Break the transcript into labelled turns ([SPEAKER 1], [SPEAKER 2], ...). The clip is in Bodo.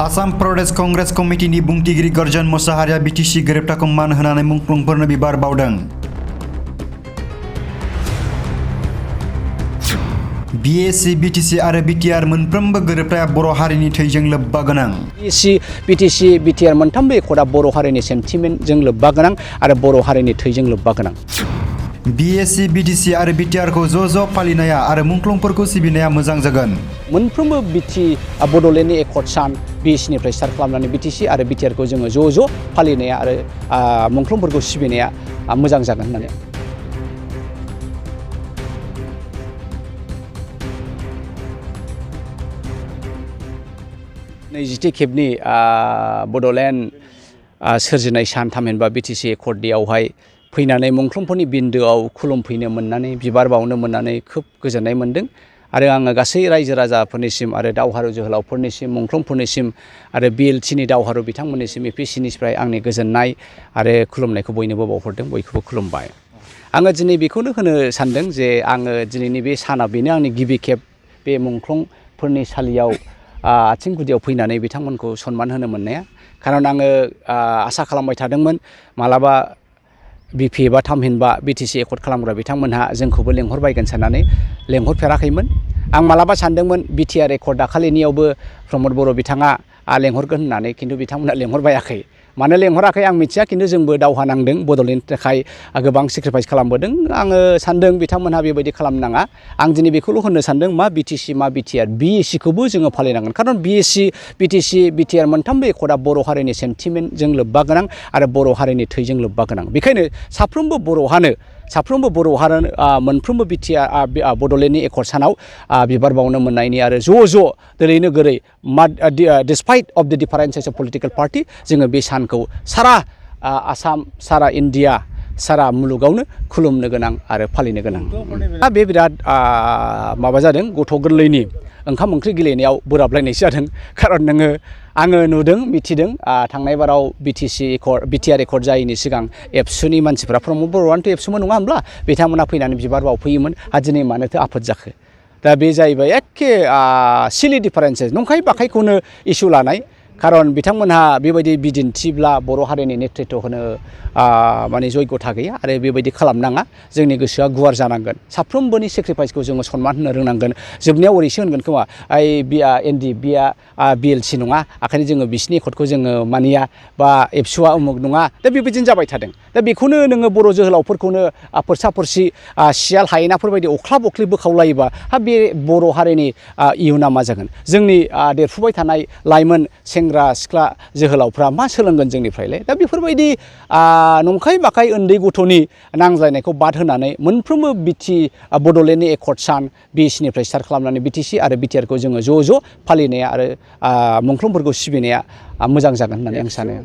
[SPEAKER 1] आसाम प्रदेश कांग्रेस कमिटिनि बुंथिगिरि गर्जन मोसाहारिया बिटिसि गोरोबथाखौ मान होनानै मुंख्लंफोरनो बिबार बावदों। बिएसि बिटिसि आरो बिटिआर मोनफ्रोमबो गोरोबथाया बर' हारिनि थैजों लोब्बा गोनां।
[SPEAKER 2] बिटिसि बिटिआर मोनथामबो एकर्डआ बर' हारिनि सेन्टिमेन्टजों लोब्बा गोनां आरो बर' हारिनि थैजों लोब्बा गोनां।
[SPEAKER 1] बिएसि बिटिसि आरो बिटिआरखौ ज' फालिनाया आरो मुंख्लंफोरखौ सिबिनाया मोजां जागोन।
[SPEAKER 2] मोनफ्रोमबो बड'लेण्डनि एकर्ड सान बिएसिनिफ्राय स्टार्ट खालामनानै बिटिसि आरो बिटिआरखौ जोङो ज' फालिनाया आरो मुंख्लंफोरखौ सिबिनाया मोजां जागोन होननानै। नैजिथि खेबनि बड'लेण्ड सोरजिनाय सान थामहिनबा बिटिसि एकर्ड डेआवहाय फैनानै मुंख्लंफोरनि बिन्दोआव खुलुमफैनो मोननानै बिबार बावनो मोननानै खोब गोजोननाय मोन्दों आरो आङो गासै रायजो राजाफोरनिसिम आरो दावहारु जोहोलावफोरनिसिम मुंख्लंफोरनिसिम आरो बिएलटिनि दावहारु बिथांमोननिसिम एपिसिनिफ्राय आंनि गोजोननाय आरो खुलुमनायखौ बयनोबो बावहरदों, बयखौबो खुलुमबाय। आङो दिनै बेखौनो होनो सानदों जे आङो दिनैनि बे साना बेनो आंनि गिबि खेब बे मुंख्लंफोरनि सालियाव आथिं गुदियाव फैनानै बिथांमोनखौ सनमान होनो मोननाया। खारन आङो आसा खालामबाय थादोंमोन मालाबा बिपि एबा थामहिनबा बिटिसि एकर्ड खालामग्रा बिथांमोनहा जोंखौबो लेंहरबायगोन साननानै लेंहरफेराखैमोन। आं मालाबा सानदोंमोन बिटिआर एकर्ड दाखालिनियावबो प्रमद बर' बिथाङा लेंहरगोन होननानै, खिन्थु बिथांमोना लेंहरबायाखै। मानो लेंहराखै आं मिथिया, खिन्थु जोंबो दावहा नांदों, बड'लेण्डनि थाखाय गोबां सेक्रिफाइस खालामबोदों। आङो सानदों बिथांमोनहा बेबायदि खालामनाङा। आं दिनै बेखौल' होननो सानदों मा बिटिसि मा बिटिआर बिएसिखौबो जोङो फालिनांगोन। खारन बिएसि बिटिसि बिटिआर मोनथामबो एकर्डआ बर' हारिनि सेन्टिमेन्टजों लोब्बा गोनां आरो बर' हारिनि थैजों लोब्बा गोनां। बेखायनो साफ्रोमबो बर'हानो मोनफ्रोमबो बिटिआर बड'लेण्डनि एकर्ड सानाव बिबार बावनो मोननायनि आरो ज' दोलै नोगोरै डिस्पाइट अफ द डिफारेन्सेस अफ पलिटिकेल पार्टि जोङो बे सानखौ सारा आसाम, सारा इण्डिया, सारा मुलुगावनो खुलुमनो गोनां आरो फालिनो गोनां। दा बे बिराद माबा जादों, गथ' गोरलैनि ओंखाम ओंख्रि गेलेनायाव बोराबलायनायसो जादों। खारन आङो नुदों, मिथिदों थांनाय बाराव बिटिआर एकर्ड जायैनि सिगां एबसुनि मानसिफ्रा, प्रमद बर'आनोथ' एबसुमोन नङा होमब्ला, बिथांमोना फैनानै बिबार बावफैयोमोन। दिनै मानोथो आफाद जाखो? दा बे जाहैबाय एखे सिलि डिफारेन्सेस, नंखाय बाखायखौनो इसु लानाय। खारन बिथांमोनहा बेबायदि बिदिन्थिब्ला बर' हारिनि नेतृत्व होनो माने जयगथा गैया आरो बेबायदि खालामनाङा। जोंनि गोसोआ गुवार जानांगोन, साफ्रोमबोनि सेक्रिफाइसखौ जोङो सनमान होनो रोंनांगोन। जोबनायाव ओरैसो होनगोन खोमा, बिया बिएलसि नङा, ओंखायनो जोङो बिसिनि एकर्डखौ जोङो मानिया, बा एबसुआ उमुक नङा। दा बेबायदिनो जाबाय थादों। दा बेखौनो नोङो बर' जोहोलावफोरखौनो फोरसा सियाल हायनाफोर बायदि अख्लाब अख्लिब बोखावलायोबा बे बर' हारिनि इयुना मा जागोन? जोंनि देरफुबाय थानाय लाइमोन सेंग्रा सिख्ला जोहोलावफ्रा मा सोलोंगोन जोंनिफ्रायलाय? दा बेफोरबायदि नंखाय बाखाय उन्दै गथ'नि नांज्लायनायखौ बाद होनानै मोनफ्रोमबो बड'लेण्डनि एकर्ड सान बिएसिनिफ्राय स्टार्ट खालामनानै बिटिसि आरो बिटिआरखौ जोङो ज' फालिनाया आरो मुंख्लंफोरखौ सिबिनाया मोजां जागोन होननानै आं सानो।